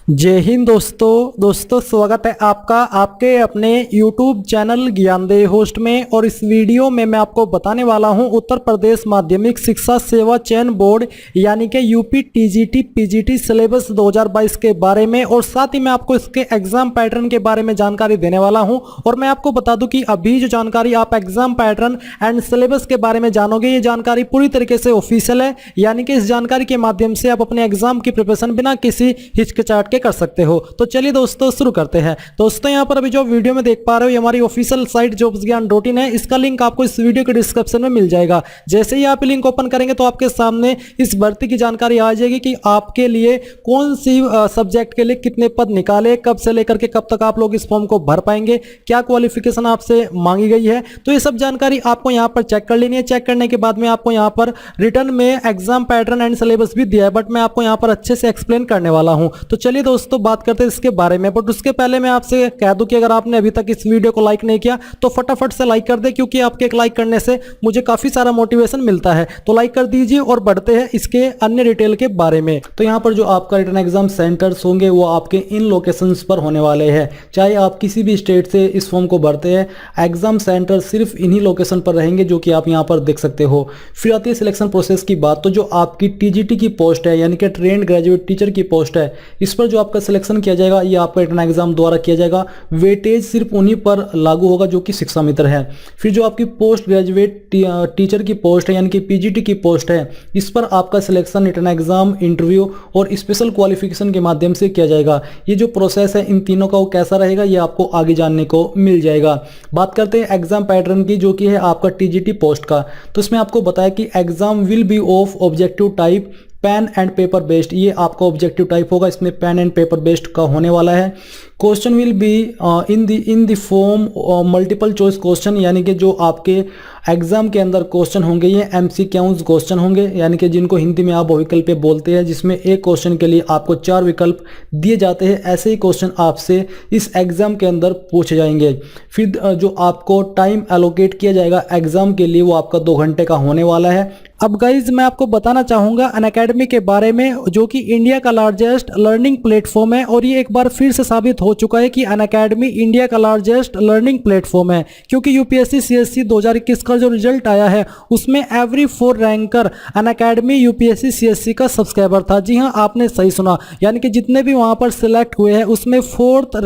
जय हिंद दोस्तों स्वागत है आपका आपके अपने YouTube चैनल ज्ञानदेह होस्ट में। और इस वीडियो में मैं आपको बताने वाला हूं उत्तर प्रदेश माध्यमिक शिक्षा सेवा चयन बोर्ड यानी कि यूपी टीजीटी पीजीटी सिलेबस 2022 के बारे में, और साथ ही मैं आपको इसके एग्जाम पैटर्न के बारे में जानकारी देने वाला हूं। और मैं आपको बता दूं कि अभी जो जानकारी आप एग्जाम पैटर्न एंड सिलेबस के बारे में जानोगे, ये जानकारी पूरी तरीके से ऑफिशियल है, यानी कि इस जानकारी के माध्यम से आप अपने एग्जाम की प्रिपरेशन बिना किसी हिचकिचाहट के कर सकते हो। तो चलिए दोस्तों शुरू करते हैं। दोस्तों यहाँ पर अभी जो वीडियो में देख पा रहे हो, ये हमारी ऑफिशियल साइट jobsgyan.in है। इसका लिंक आपको इस वीडियो के डिस्क्रिप्शन में मिल जाएगा। जैसे ही आप लिंक ओपन करेंगे तो आपके सामने इस भर्ती की जानकारी आ जाएगी कि आपके लिए कौन सी सब्जेक्ट के लिए कितने पद निकाले, कब से लेकर के कब तक आप लोग इस फॉर्म को भर पाएंगे, क्या क्वालिफिकेशन आपसे मांगी गई है। तो ये सब जानकारी आपको यहाँ पर चेक कर लेनी है। चेक करने के बाद में आपको यहाँ पर रिटर्न में एग्जाम पैटर्न एंड सिलेबस भी दिया है, बट मैं आपको यहाँ पर अच्छे से एक्सप्लेन करने वाला हूँ। तो चलिए दोस्तों बात करते हैं इसके बारे में। बट उसके पहले मैं आपसे कह दूं कि अगर आपने अभी तक इस वीडियो को लाइक नहीं किया तो फटाफट से लाइक कर दे, क्योंकि आपके एक लाइक करने से मुझे काफी सारा मोटिवेशन मिलता है। तो लाइक कर दीजिए और बढ़ते हैं इसके अन्य डिटेल के बारे में। तो यहाँ पर जो आपका रिटर्न एग्जाम सेंटर्स होंगे वो आपके इन लोकेशंस पर होने वाले हैं। चाहे आप किसी भी स्टेट से इस फॉर्म को भरते हैं, एग्जाम सेंटर सिर्फ इन्हीं लोकेशन पर रहेंगे जो कि आप यहाँ पर देख सकते हो। फिर आती है सिलेक्शन प्रोसेस की बात। तो जो आपकी टीजीटी की पोस्ट है यानी कि ट्रेंड ग्रेजुएट टीचर की पोस्ट है, इस पर जो आपका सिलेक्शन किया जाएगा ये आपका रिटन एग्जाम द्वारा किया जाएगा। वेटेज सिर्फ उन्हीं पर लागू होगा जो कि शिक्षा मित्र है। फिर जो आपकी पोस्ट ग्रेजुएट टीचर की पोस्ट है यानी कि पीजीटी की पोस्ट है, इस पर आपका सिलेक्शन रिटन एग्जाम, इंटरव्यू और स्पेशल क्वालिफिकेशन के माध्यम से किया जाएगा। ये जो प्रोसेस है इन तीनों का वो कैसा रहेगा ये आपको आगे जानने को मिल जाएगा। बात करते हैं एग्जाम पैटर्न की, जो कि है आपका टीजीटी पोस्ट का। तो इसमें आपको बताया कि exam will be of objective type, pen and paper based. ये आपका ऑब्जेक्टिव टाइप होगा, इसमें पेन एंड पेपर बेस्ड का होने वाला है। Question will be in the form multiple choice question, यानी कि जो आपके एग्जाम के अंदर क्वेश्चन होंगे ये एमसीक्यूज क्वेश्चन होंगे, यानी कि जिनको हिंदी में आप बहुविकल्प बोलते हैं, जिसमें एक क्वेश्चन के लिए आपको 4 विकल्प दिए जाते हैं। ऐसे ही क्वेश्चन आपसे इस एग्जाम के अंदर पूछे जाएंगे। फिर जो आपको टाइम एलोकेट किया जाएगा एग्जाम के लिए वो आपका 2 घंटे का होने वाला है। अब गाइज मैं आपको बताना चाहूंगा अनअकैडमी के बारे में, जो कि इंडिया का लार्जेस्ट लर्निंग प्लेटफॉर्म है। और ये एक बार फिर से साबित हो चुका है कि अनअकैडमी इंडिया का लार्जेस्ट लर्निंग प्लेटफॉर्म है, क्योंकि यूपीएससी सीएससी 2021 का जो रिजल्ट आया है उसमें every 4 ranker Unacademy UPSC CSC का सब्सक्राइबर था। जी हाँ, आपने सही सुना, यानी कि जितने भी वहां पर सिलेक्ट हुए हैं उसमें 4th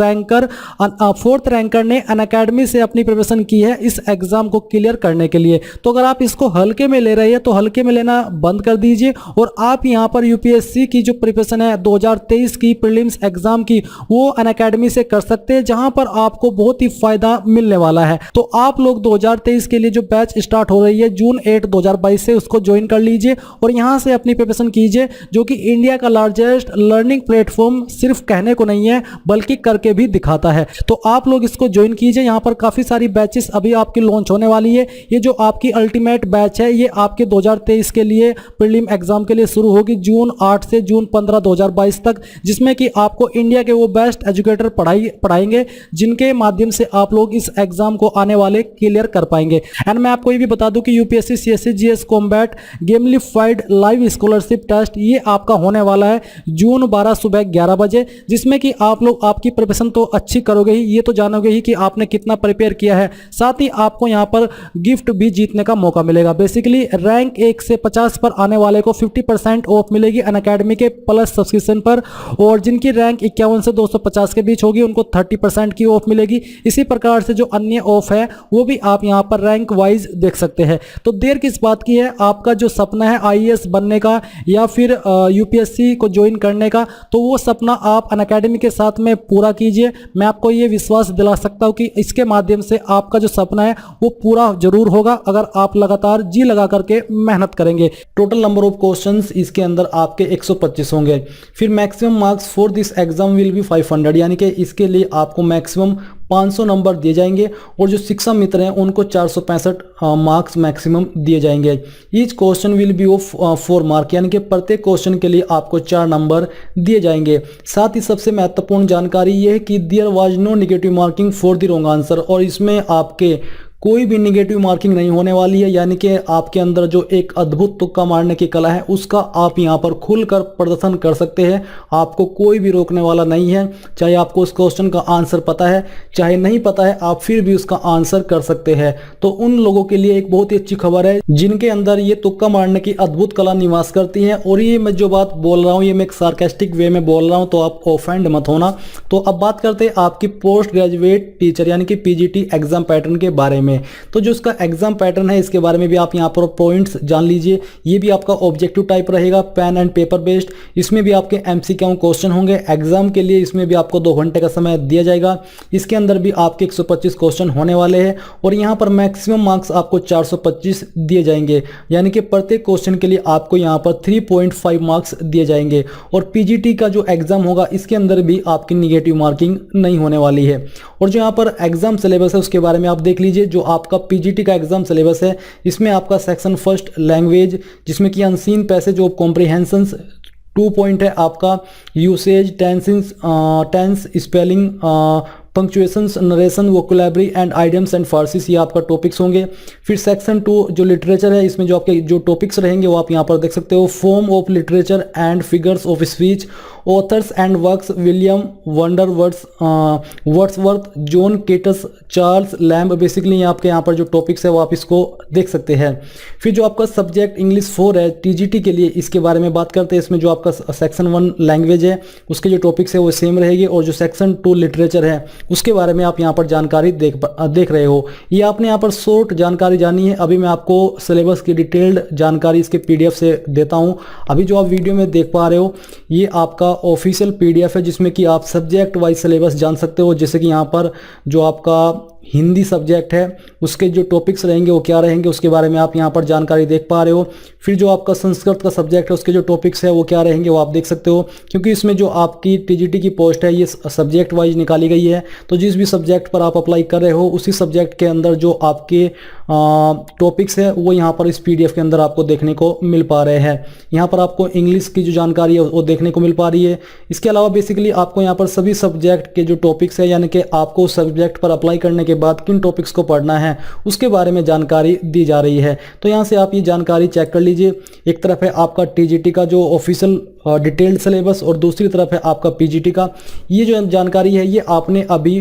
रैंकर ने अनअकैडमी से अपनी प्रिपरेशन की है इस एग्जाम को क्लियर करने के लिए। तो अगर आप इसको हल्के में ले रहे हैं तो हल्के में लेना बंद कर दीजिए, और आप यहां पर यूपीएससी की जो प्रिपरेशन है 2023 की प्रीलिम्स एग्जाम की, वो अनअकैडमी से कर सकते हैं, जहां पर आपको बहुत ही फायदा मिलने वाला है। तो आप लोग 2023 के लिए जो बैच स्टार्ट हो रही है जून 8 2022 से, उसको ज्वाइन कर लीजिए और यहां से अपनी प्रिपरेशन कीजिए, जो कि इंडिया का लार्जेस्ट लर्निंग प्लेटफॉर्म सिर्फ कहने को नहीं है बल्कि करके भी दिखाता है। तो आप लोग इसको ज्वाइन कीजिए। यहां पर काफी सारी बैचेस अभी आपकी लॉन्च होने वाली है। ये जो आपकी अल्टीमेट बैच है ये आपके 2023 के लिए प्रीलिम एग्जाम के लिए शुरू होगी जून 8 से जून 15 2022 तक, जिसमें कि आपको इंडिया के वो बेस्ट एजुकेटर पढ़ाएंगे जिनके माध्यम से आप लोग इस एग्जाम को आने वाले क्लियर कर पाएंगे। एंड मैं आपको ये भी बता दूं कि UPSC CSC GS combat gamified live scholarship test ये आपका होने वाला है जून 12 सुबह 11 बजे, जिसमें कि आप लोग आपकी प्रिपरेशन तो अच्छी करोगे ही, ये तो जानोगे ही कि आपने कितना प्रिपेयर किया है। साथ ही आपको यहाँ पर गिफ्ट भी जीतने का मौका मिलेगा। बेसिकली रैंक 1 से 50 पर आने वाले को 50% ऑफ मिलेगी अनअकैडमी के प्लस सब्सक्रिप्शन पर, और जिनकी रैंक 51 से 250 के बीच होगी उनको 30% की ऑफ मिलेगी। इसी प्रकार से जो अन्य ऑफ है वो भी आप यहाँ पर रैंक वाइज देख सकते हैं। तो देर किस बात की है, आपका जो सपना है आईएएस बनने का या फिर यूपीएससी को ज्वाइन करने का, तो वो सपना आप अनअकैडमी के साथ में पूरा कीजिए। मैं आपको ये विश्वास दिला सकता हूँ कि इसके माध्यम से आपका जो सपना है वो पूरा जरूर होगा, अगर आप लगातार जी लगा करके मेहनत करेंगे। टोटल नंबर ऑफ क्वेश्चंस इसके अंदर आपके 125 होंगे। फिर maximum marks for this exam will B 500, यानी कि इसके लिए आपको मैक्सिमम 500 नंबर दिए जाएंगे, और जो शिक्षा मित्र हैं उनको 465 मार्क्स मैक्सिमम दिए जाएंगे। Each question will be of 4 mark, यानी कि प्रत्येक क्वेश्चन के लिए आपको 4 नंबर दिए जाएंगे। साथ ही सबसे महत्वपूर्ण जानकारी यह है कि there was no negative marking for the wrong answer, और इसमें आपके कोई भी निगेटिव मार्किंग नहीं होने वाली है, यानी कि आपके अंदर जो एक अद्भुत तुक्का मारने की कला है उसका आप यहां पर खुलकर प्रदर्शन कर सकते हैं। आपको कोई भी रोकने वाला नहीं है। चाहे आपको उस क्वेश्चन का आंसर पता है चाहे नहीं पता है, आप फिर भी उसका आंसर कर सकते हैं। तो उन लोगों के लिए एक बहुत ही अच्छी खबर है जिनके अंदर ये तुक्का मारने की अद्भुत कला निवास करती है। और ये मैं जो बात बोल रहा हूँ ये मैं एक सार्केस्टिक वे में बोल रहा हूँ, तो आप ऑफेंड मत होना। तो अब बात करते हैं आपकी पोस्ट ग्रेजुएट टीचर यानी कि पीजीटी एग्जाम पैटर्न के बारे में। तो जो इसका एग्जाम पैटर्न है इसके बारे में भी आप यहाँ पर पॉइंट्स जान लीजिए। ये भी आपका ऑब्जेक्टिव टाइप रहेगा, पेन एंड पेपर बेस्ड। इसमें भी आपके एमसीक्यू क्वेश्चन होंगे एग्जाम के लिए। इसमें भी आपको 2 घंटे का समय दिया जाएगा। इसके अंदर भी आपके 125 क्वेश्चन होने वाले हैं और यहाँ पर मैक्सिमम मार्क्स आपको 425 दिए जाएंगे, यानी कि प्रत्येक क्वेश्चन के लिए आपको यहाँ पर 3.5 मार्क्स दिए जाएंगे। और पीजीटी का जो एग्जाम होगा इसके अंदर भी आपकी निगेटिव मार्किंग नहीं होने वाली है। और जो यहाँ पर एग्जाम सिलेबस है उसके बारे में आप देख लीजिए। जो आपका पीजीटी का एग्जाम सिलेबस है इसमें आपका सेक्शन फर्स्ट लैंग्वेज, जिसमें कि unseen passage of comprehensions 2 point है आपका, usage, tense, spelling, punctuations, narration, vocabulary and idioms and phrases, ये आपका टॉपिक्स होंगे। फिर सेक्शन 2 जो लिटरेचर है इसमें जो आपके जो टॉपिक्स रहेंगे वो आप यहाँ पर देख सकते हो। Form of literature and figures of speech, authors and works, William Wordsworth, John Kate's, Charles lamb. Basically आपके यहाँ पर जो टॉपिक्स है वो आप इसको देख सकते हैं। फिर जो आपका सब्जेक्ट इंग्लिश 4 है टीजीटी के लिए, इसके बारे में बात करते हैं। इसमें जो आपका सेक्शन 1 लैंग्वेज है उसके जो टॉपिक्स है वो सेम रहेगी और जो सेक्शन 2 लिटरेचर है उसके बारे में आप यहाँ पर जानकारी देख रहे हो। ये आपने यहाँ पर शॉर्ट जानकारी जानी है। अभी मैं आपको सिलेबस की डिटेल्ड जानकारी इसके पीडीएफ से देता हूँ। अभी जो आप वीडियो में देख पा रहे हो ये आपका ऑफिशियल पीडीएफ है जिसमें कि आप सब्जेक्ट वाइज सिलेबस जान सकते हो। जैसे कि यहाँ पर जो आपका हिंदी सब्जेक्ट है उसके जो टॉपिक्स रहेंगे वो क्या रहेंगे उसके बारे में आप यहाँ पर जानकारी देख पा रहे हो। फिर जो आपका संस्कृत का सब्जेक्ट है उसके जो टॉपिक्स है वो क्या रहेंगे वो आप देख सकते हो, क्योंकि इसमें जो आपकी टीजीटी की पोस्ट है ये सब्जेक्ट वाइज निकाली गई है। तो जिस भी सब्जेक्ट पर आप अप्लाई कर रहे हो उसी सब्जेक्ट के अंदर जो आपके टॉपिक्स है वो यहाँ पर इस पीडीएफ के अंदर आपको देखने को मिल पा रहे हैं। यहाँ पर आपको इंग्लिश की जो जानकारी है वो देखने को मिल पा रही है। इसके अलावा बेसिकली आपको यहाँ पर सभी सब्जेक्ट के जो टॉपिक्स है यानी कि आपको सब्जेक्ट पर अप्लाई करने के बाद किन टॉपिक्स को पढ़ना है उसके बारे में जानकारी दी जा रही है। तो यहाँ से आप ये जानकारी चेक कर लीजिए। एक तरफ है आपका टीजीटी का जो ऑफिशियल डिटेल्ड सिलेबस और दूसरी तरफ है आपका पीजीटी का। ये जो जानकारी है ये आपने अभी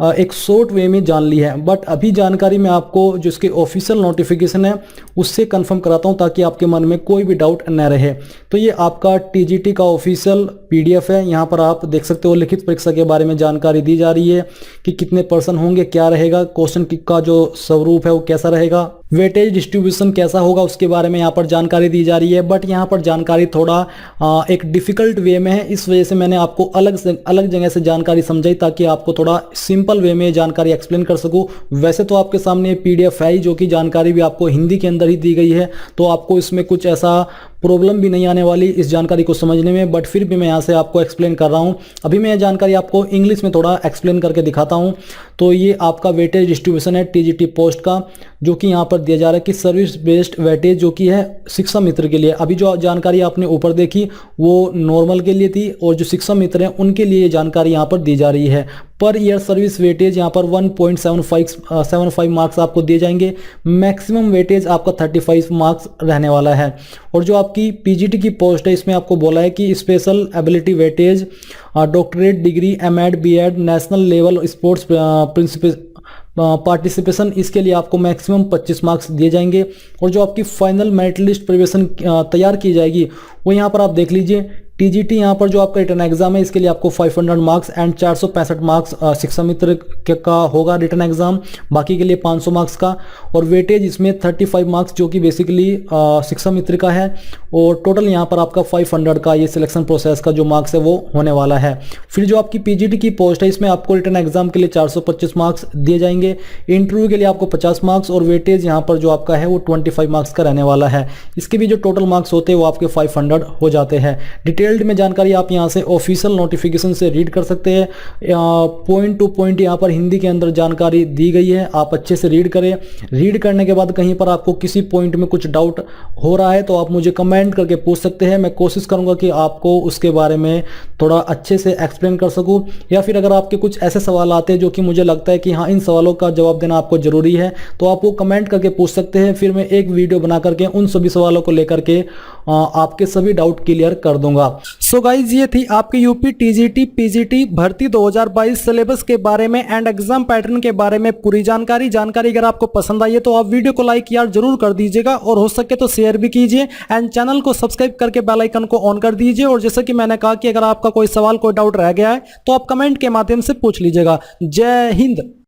एक शॉर्ट वे में जान ली है, बट अभी जानकारी मैं आपको जो इसके ऑफिशियल नोटिफिकेशन है उससे कंफर्म कराता हूं ताकि आपके मन में कोई भी डाउट न रहे। तो ये आपका टीजीटी का ऑफिशियल पीडीएफ है। यहाँ पर आप देख सकते हो लिखित परीक्षा के बारे में जानकारी दी जा रही है कि कितने पर्सन होंगे, क्या रहेगा, क्वेश्चन का जो स्वरूप है वो कैसा रहेगा, वेटेज डिस्ट्रीब्यूशन कैसा होगा उसके बारे में यहाँ पर जानकारी दी जा रही है। बट यहाँ पर जानकारी थोड़ा एक डिफिकल्ट वे में है, इस वजह से मैंने आपको अलग जगह से जानकारी समझाई ताकि आपको थोड़ा सिंपल वे में जानकारी एक्सप्लेन कर सकूं। वैसे तो आपके सामने पीडीएफ है जो कि जानकारी भी आपको हिंदी के अंदर ही दी गई है, तो आपको इसमें कुछ ऐसा प्रॉब्लम भी नहीं आने वाली इस जानकारी को समझने में। बट फिर भी मैं यहाँ से आपको एक्सप्लेन कर रहा हूँ। अभी मैं जानकारी आपको इंग्लिश में थोड़ा एक्सप्लेन करके दिखाता हूँ। तो ये आपका वेटेज डिस्ट्रीब्यूशन है टीजीटी पोस्ट का, जो कि यहाँ पर दिया जा रहा है कि सर्विस बेस्ड वेटेज जो कि है शिक्षा मित्र के लिए। अभी जो जानकारी आपने ऊपर देखी वो नॉर्मल के लिए थी और जो शिक्षा मित्र हैं उनके लिए जानकारी यहाँ पर दी जा रही है। पर ईयर सर्विस वेटेज यहाँ पर 1.75 मार्क्स आपको दिए जाएंगे। मैक्सिमम वेटेज आपका 35 मार्क्स रहने वाला है। और जो आपकी पीजीटी की पोस्ट है इसमें आपको बोला है कि special ability weightage, doctorate degree, MEd, BEd, national level sports participation, इसके लिए आपको मैक्सिमम 25 मार्क्स दिए जाएंगे। और जो आपकी फाइनल मेरिट लिस्ट प्रिपरेशन तैयार की जाएगी वो यहाँ पर आप देख लीजिए। टीजीटी यहाँ पर जो आपका रिटर्न एग्जाम है इसके लिए आपको 500 मार्क्स एंड 465 मार्क्स शिक्षा मित्र का होगा रिटर्न एग्जाम, बाकी के लिए 500 मार्क्स का। और वेटेज इसमें 35 मार्क्स जो कि बेसिकली शिक्षा मित्र का है। और टोटल यहाँ पर आपका 500 का ये सिलेक्शन प्रोसेस का जो मार्क्स है वो होने वाला है। फिर जो आपकी पीजीटी की पोस्ट है इसमें आपको रिटर्न एग्जाम के लिए 425 मार्क्स दिए जाएंगे, इंटरव्यू के लिए आपको 50 मार्क्स और वेटेज यहाँ पर जो आपका है वो 25 मार्क्स का रहने वाला है। इसके भी जो टोटल मार्क्स होते हैं वो आपके 500 हो जाते हैं। डिटेल्ड में जानकारी आप यहाँ से ऑफिशियल नोटिफिकेशन से रीड कर सकते हैं। पॉइंट टू पॉइंट यहाँ पर हिंदी के अंदर जानकारी दी गई है, आप अच्छे से रीड करें। रीड करने के बाद कहीं पर आपको किसी पॉइंट में कुछ डाउट हो रहा है तो आप मुझे कमेंट करके पूछ सकते हैं। मैं कोशिश करूंगा कि आपको उसके बारे में थोड़ा अच्छे से एक्सप्लेन कर सकूं, या फिर अगर आपके कुछ ऐसे सवाल आते हैं जो कि मुझे लगता है कि हाँ इन सवालों का जवाब देना आपको जरूरी है, तो आप वो कमेंट करके पूछ सकते हैं। फिर मैं एक वीडियो बना करके उन सभी सवालों को लेकर के आपके सभी डाउट क्लियर कर दूंगा। सो गाइज, ये थी आपकी यूपी टीजीटी पीजीटी भर्ती 2022 सिलेबस के बारे में एंड एग्जाम पैटर्न के बारे में पूरी जानकारी। अगर आपको पसंद आई है तो आप वीडियो को लाइक यार जरूर कर दीजिएगा, और हो सके तो शेयर भी कीजिए एंड चैनल को सब्सक्राइब करके बेल आइकन को ऑन कर दीजिए। और जैसे कि मैंने कहा कि अगर आपका कोई सवाल कोई डाउट रह गया है तो आप कमेंट के माध्यम से पूछ लीजिएगा। जय हिंद।